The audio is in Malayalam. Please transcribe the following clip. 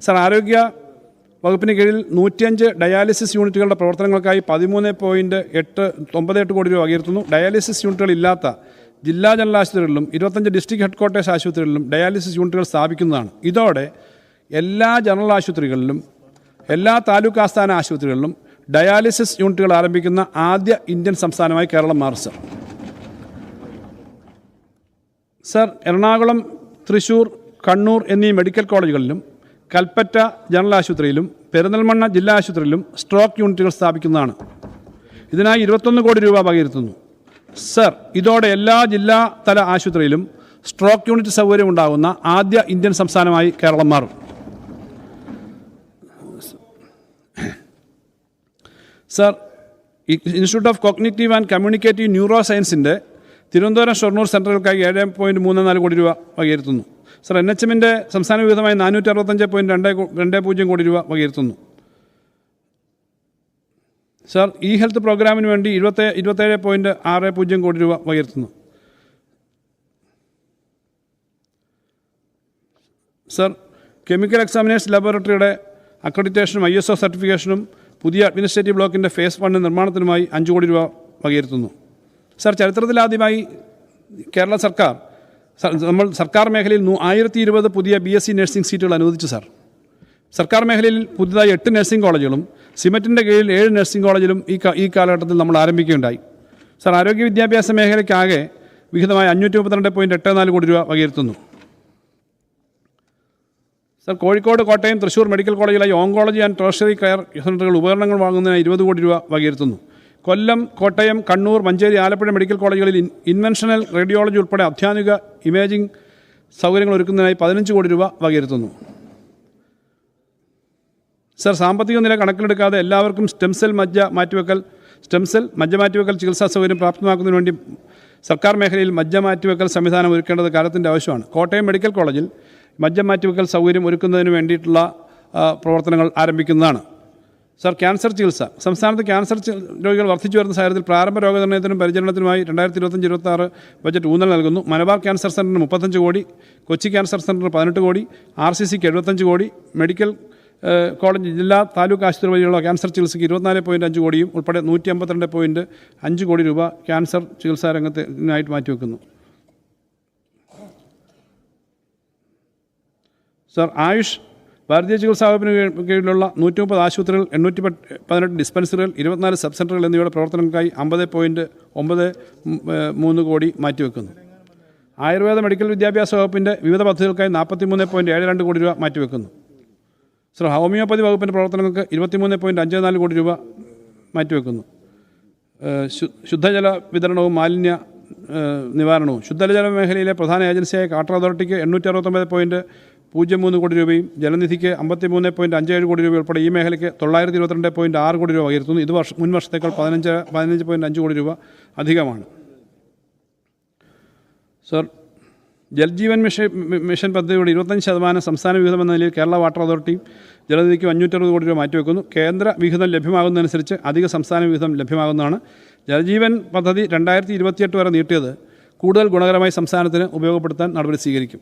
സർ, ആരോഗ്യ വകുപ്പിന് കീഴിൽ 105 ഡയാലിസിസ് യൂണിറ്റുകളുടെ പ്രവർത്തനങ്ങൾക്കായി 13.98 കോടി രൂപ വകയിരുത്തുന്നു. ഡയാലിസിസ് യൂണിറ്റുകൾ ഇല്ലാത്ത ജില്ലാ ജനറൽ ആശുപത്രികളിലും 25 ഡിസ്ട്രിക്ട് ഹെഡ്ക്വാർട്ടേഴ്സ് ആശുപത്രികളിലും ഡയാലിസിസ് യൂണിറ്റുകൾ സ്ഥാപിക്കുന്നതാണ്. ഇതോടെ എല്ലാ ജനറൽ ആശുപത്രികളിലും എല്ലാ താലൂക്ക് ആസ്ഥാന ആശുപത്രികളിലും ഡയാലിസിസ് യൂണിറ്റുകൾ ആരംഭിക്കുന്ന ആദ്യ ഇന്ത്യൻ സംസ്ഥാനമായി കേരളം മാറും. സർ, എറണാകുളം, തൃശ്ശൂർ, കണ്ണൂർ എന്നീ മെഡിക്കൽ കോളേജുകളിലും കൽപ്പറ്റ ജനറൽ ആശുപത്രിയിലും പെരിന്തൽമണ്ണ ജില്ലാ ആശുപത്രിയിലും സ്ട്രോക്ക് യൂണിറ്റുകൾ സ്ഥാപിക്കുന്നതാണ്. ഇതിനായി 21 കോടി രൂപ വകയിരുത്തുന്നു. സർ, ഇതോടെ എല്ലാ ജില്ലാ തല ആശുപത്രിയിലും സ്ട്രോക്ക് യൂണിറ്റ് സൗകര്യം ഉണ്ടാകുന്ന ആദ്യ ഇന്ത്യൻ സംസ്ഥാനമായി കേരളം മാറും. Sir, institute of cognitive and communicative neuro സയൻസിൻ്റെ തിരുവനന്തപുരം ഷൊർണൂർ സെൻറ്ററുകൾക്കായി 7.34 കോടി രൂപ വകയിരുത്തുന്നു. സർ, NHMൻ്റെ സംസ്ഥാന വിഹിതമായി 465.20 കോടി രൂപ വകയിരുത്തുന്നു. സർ, ഇ ഹെൽത്ത് പ്രോഗ്രാമിന് വേണ്ടി 27.60 കോടി രൂപ വകയിരുത്തുന്നു. സർ, കെമിക്കൽ എക്സാമിനേഴ്സ് ലബോറട്ടറിയുടെ അക്രഡിറ്റേഷനും ISO സർട്ടിഫിക്കേഷനും പുതിയ അഡ്മിനിസ്ട്രേറ്റീവ് ബ്ലോക്കിൻ്റെ ഫേസ് 1 നിർമ്മാണത്തിനുമായി 5 കോടി രൂപ വകയിരുത്തുന്നു. സർ, ചരിത്രത്തിലാദ്യമായി കേരള സർക്കാർ മേഖലയിൽ 1020 പുതിയ BSc നഴ്സിംഗ് സീറ്റുകൾ അനുവദിച്ചു. സർക്കാർ മേഖലയിൽ പുതുതായി 8 നഴ്സിംഗ് കോളേജുകളും സിമറ്റിൻ്റെ കീഴിൽ 7 നഴ്സിംഗ് കോളേജിലും ഈ കാലഘട്ടത്തിൽ നമ്മൾ ആരംഭിക്കുകയുണ്ടായി. സർ, ആരോഗ്യ വിദ്യാഭ്യാസ മേഖലയ്ക്കാകെ വിഹിതമായി 532.84 കോടി രൂപ വകയിരുത്തുന്നു. സർ, കോഴിക്കോട്, കോട്ടയം, തൃശ്ശൂർ മെഡിക്കൽ കോളേജിലായി ഓങ്കോളജി ആൻഡ് ടേർഷ്യറി കെയർ സെൻ്ററുകൾ ഉപകരണങ്ങൾ വാങ്ങുന്നതിന് 20 കോടി രൂപ വകയിരുത്തുന്നു. കൊല്ലം, കോട്ടയം, കണ്ണൂർ, മഞ്ചേരി, ആലപ്പുഴ മെഡിക്കൽ കോളേജുകളിൽ ഇൻവെൻഷണൽ റേഡിയോളജി ഉൾപ്പെടെ അത്യാധുനിക ഇമേജിംഗ് സൗകര്യങ്ങൾ ഒരുക്കുന്നതിനായി 15 കോടി രൂപ വകയിരുത്തുന്നു. സർ, സാമ്പത്തിക നില കണക്കിലെടുക്കാതെ എല്ലാവർക്കും സ്റ്റെം സെൽ മജ്ജ മാറ്റിവെക്കൽ ചികിത്സാ സൗകര്യം പ്രാപ്തമാക്കുന്നതിന് വേണ്ടി സർക്കാർ മേഖലയിൽ മജ്ജ മാറ്റിവെക്കൽ സംവിധാനം ഒരുക്കേണ്ടത് കാലത്തിൻ്റെ ആവശ്യമാണ്. കോട്ടയം മെഡിക്കൽ കോളേജിൽ മജ്ജ മാറ്റിവെക്കൽ സൗകര്യം ഒരുക്കുന്നതിന് വേണ്ടിയിട്ടുള്ള പ്രവർത്തനങ്ങൾ ആരംഭിക്കുന്നതാണ്. സർ, ക്യാൻസർ ചികിത്സ. സംസ്ഥാനത്ത് ക്യാൻസർ രോഗികൾ വർദ്ധിച്ചു വരുന്ന സാഹചര്യത്തിൽ പ്രാരംഭ രോഗനിർണയത്തിനും പരിചരണത്തിനുമായി 2025-26 ബജറ്റ് ഊന്നൽ നൽകുന്നു. മലബാർ ക്യാൻസർ സെൻ്ററിന് 35 കോടി, കൊച്ചി ക്യാൻസർ സെൻ്ററിന് 18 കോടി, RCCക്ക് 75 കോടി, മെഡിക്കൽ കോളേജ് ജില്ലാ താലൂക്ക് ആശുപത്രി വഴിയുള്ള ക്യാൻസർ ചികിത്സയ്ക്ക് 24.5 കോടിയും ഉൾപ്പെടെ 152.5 കോടി രൂപ ക്യാൻസർ ചികിത്സാ രംഗത്തിനായിട്ട് മാറ്റിവെക്കുന്നു. സർ, ആയുഷ് ഭാരതീയ ചികിത്സാ വകുപ്പിന് കീഴിലുള്ള 130 ആശുപത്രികൾ, 818 ഡിസ്പെൻസറികൾ, 24 സബ് സെൻ്ററുകൾ എന്നിവയുടെ പ്രവർത്തനങ്ങൾക്കായി 50.93 കോടി മാറ്റിവെക്കുന്നു. ആയുർവേദ മെഡിക്കൽ വിദ്യാഭ്യാസ വകുപ്പിൻ്റെ വിവിധ പദ്ധതികൾക്കായി 43.72 കോടി രൂപ മാറ്റിവെക്കുന്നു. സർ, ഹോമിയോപ്പതി വകുപ്പിൻ്റെ പ്രവർത്തനങ്ങൾക്ക് 23.54 കോടി രൂപ മാറ്റിവെക്കുന്നു. ശുദ്ധജല വിതരണവും മാലിന്യ നിവാരണവും. ശുദ്ധജല മേഖലയിലെ പ്രധാന ഏജൻസിയായ വാട്ടർ അതോറിറ്റിക്ക് 869.03 കോടി രൂപയും ജലനിധിക്ക് 53.57 കോടി രൂപ ഉൾപ്പെടെ ഈ മേഖലയ്ക്ക് 922.6 കോടി രൂപ വകയിരുത്തുന്നു. ഇത് മുൻ വർഷത്തേക്കാൾ 15.5 കോടി രൂപ അധികമാണ്. സർ, ജൽജീവൻ മിഷൻ പദ്ധതിയുടെ 25% സംസ്ഥാന വിഹിതം എന്ന നിലയിൽ കേരള വാട്ടർ അതോറിറ്റിയും ജലനിധിക്ക് 560 കോടി രൂപ മാറ്റിവെക്കുന്നു. കേന്ദ്ര വിഹിതം ലഭ്യമാകുന്നതനുസരിച്ച് അധിക സംസ്ഥാന വിഹിതം ലഭ്യമാകുന്നതാണ്. ജലജീവൻ പദ്ധതി 2028 വരെ നീട്ടിയത് കൂടുതൽ ഗുണകരമായി സംസ്ഥാനത്തിന് ഉപയോഗപ്പെടുത്താൻ നടപടി സ്വീകരിക്കും.